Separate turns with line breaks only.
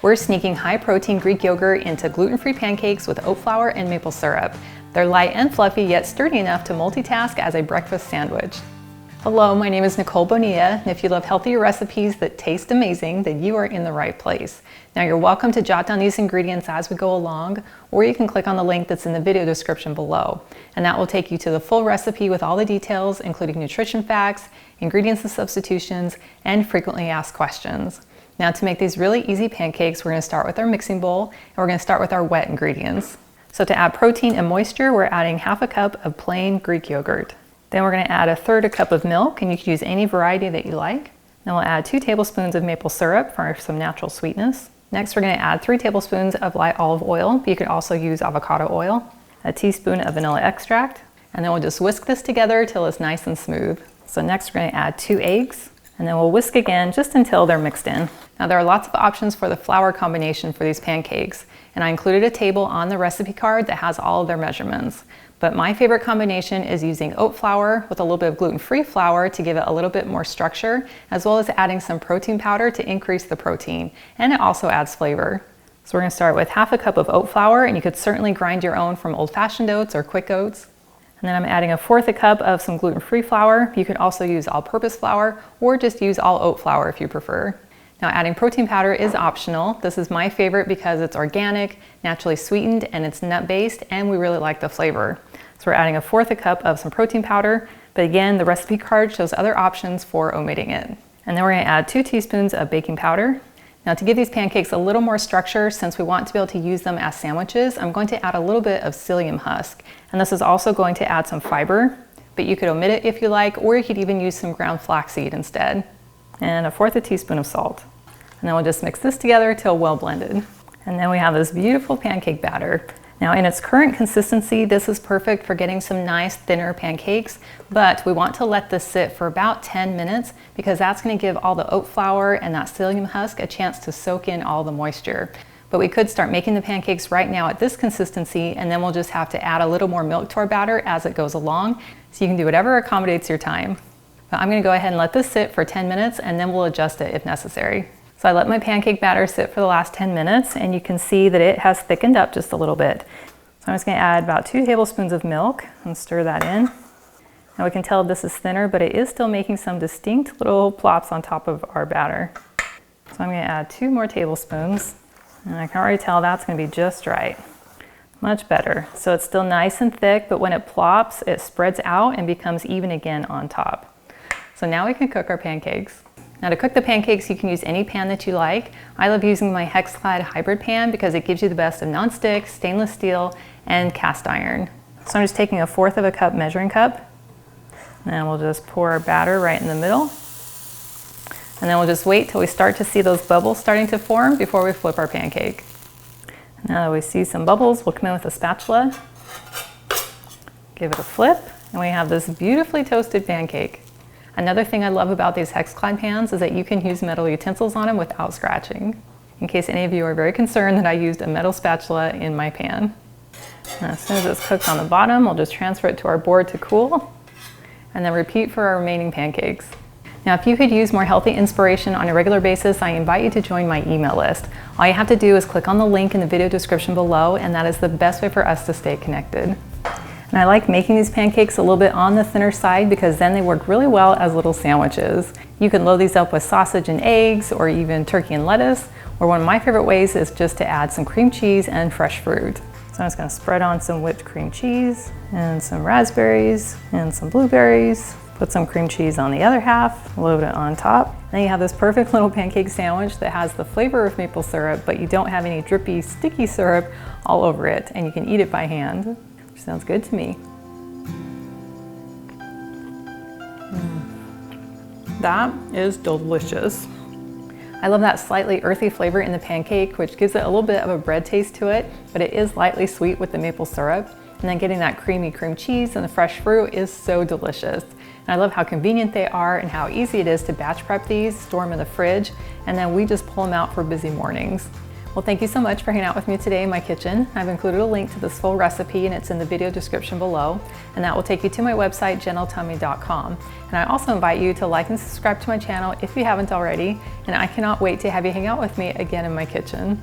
We're sneaking high-protein Greek yogurt into gluten-free pancakes with oat flour and maple syrup. They're light and fluffy, yet sturdy enough to multitask as a breakfast sandwich. Hello, my name is Nicole Bonilla, and if you love healthier recipes that taste amazing, then you are in the right place. Now you're welcome to jot down these ingredients as we go along, or you can click on the link that's in the video description below, and that will take you to the full recipe with all the details, including nutrition facts, ingredients and substitutions, and frequently asked questions. Now to make these really easy pancakes, we're going to start with our mixing bowl, and we're going to start with our wet ingredients. So to add protein and moisture, we're adding half a cup of plain Greek yogurt. Then we're going to add 1/3 cup of milk, and you can use any variety that you like. Then we'll add 2 tablespoons of maple syrup for some natural sweetness. Next, we're going to add 3 tablespoons of light olive oil, but you could also use avocado oil, a teaspoon of vanilla extract, and then we'll just whisk this together till it's nice and smooth. So next we're going to add 2 eggs, and then we'll whisk again just until they're mixed in. Now there are lots of options for the flour combination for these pancakes, and I included a table on the recipe card that has all of their measurements. But my favorite combination is using oat flour with a little bit of gluten-free flour to give it a little bit more structure, as well as adding some protein powder to increase the protein, and it also adds flavor. So we're going to start with half a cup of oat flour, and you could certainly grind your own from old-fashioned oats or quick oats. And then I'm adding 1/4 cup of some gluten-free flour. You could also use all-purpose flour or just use all oat flour if you prefer. Now adding protein powder is optional. This is my favorite because it's organic, naturally sweetened, and it's nut-based, and we really like the flavor. So we're adding 1/4 cup of some protein powder, but again, the recipe card shows other options for omitting it. And then we're going to add 2 teaspoons of baking powder. Now to give these pancakes a little more structure, since we want to be able to use them as sandwiches, I'm going to add a little bit of psyllium husk. And this is also going to add some fiber, but you could omit it if you like, or you could even use some ground flaxseed instead. And 1/4 teaspoon of salt. And then we'll just mix this together till well blended. And then we have this beautiful pancake batter. Now in its current consistency, this is perfect for getting some nice thinner pancakes, but we want to let this sit for about 10 minutes because that's going to give all the oat flour and that psyllium husk a chance to soak in all the moisture. But we could start making the pancakes right now at this consistency, and then we'll just have to add a little more milk to our batter as it goes along, so you can do whatever accommodates your time. But I'm going to go ahead and let this sit for 10 minutes, and then we'll adjust it if necessary. So I let my pancake batter sit for the last 10 minutes, and you can see that it has thickened up just a little bit. So I'm just going to add about 2 tablespoons of milk and stir that in. Now we can tell this is thinner, but it is still making some distinct little plops on top of our batter. So I'm going to add 2 more tablespoons, and I can already tell that's going to be just right. Much better. So it's still nice and thick, but when it plops, it spreads out and becomes even again on top. So now we can cook our pancakes. Now to cook the pancakes, you can use any pan that you like. I love using my Hex-Clad hybrid pan because it gives you the best of non-stick, stainless steel, and cast iron. So I'm just taking 1/4 cup measuring cup, and we'll just pour our batter right in the middle. And then we'll just wait till we start to see those bubbles starting to form before we flip our pancake. Now that we see some bubbles, we'll come in with a spatula, give it a flip, and we have this beautifully toasted pancake. Another thing I love about these Hex-Clad pans is that you can use metal utensils on them without scratching, in case any of you are very concerned that I used a metal spatula in my pan. Now, as soon as it's cooked on the bottom, we'll just transfer it to our board to cool, and then repeat for our remaining pancakes. Now, if you could use more healthy inspiration on a regular basis, I invite you to join my email list. All you have to do is click on the link in the video description below, and that is the best way for us to stay connected. And I like making these pancakes a little bit on the thinner side because then they work really well as little sandwiches. You can load these up with sausage and eggs, or even turkey and lettuce, or one of my favorite ways is just to add some cream cheese and fresh fruit. So I'm just going to spread on some whipped cream cheese and some raspberries and some blueberries. Put some cream cheese on the other half, load it on top. Then you have this perfect little pancake sandwich that has the flavor of maple syrup, but you don't have any drippy, sticky syrup all over it, and you can eat it by hand. Sounds good to me. That is delicious. I love that slightly earthy flavor in the pancake, which gives it a little bit of a bread taste to it, but it is lightly sweet with the maple syrup. And then getting that creamy cream cheese and the fresh fruit is so delicious. And I love how convenient they are and how easy it is to batch prep these, store them in the fridge, and then we just pull them out for busy mornings. Well, thank you so much for hanging out with me today in my kitchen. I've included a link to this full recipe and it's in the video description below, and that will take you to my website, gentletummy.com. And I also invite you to like and subscribe to my channel if you haven't already, and I cannot wait to have you hang out with me again in my kitchen.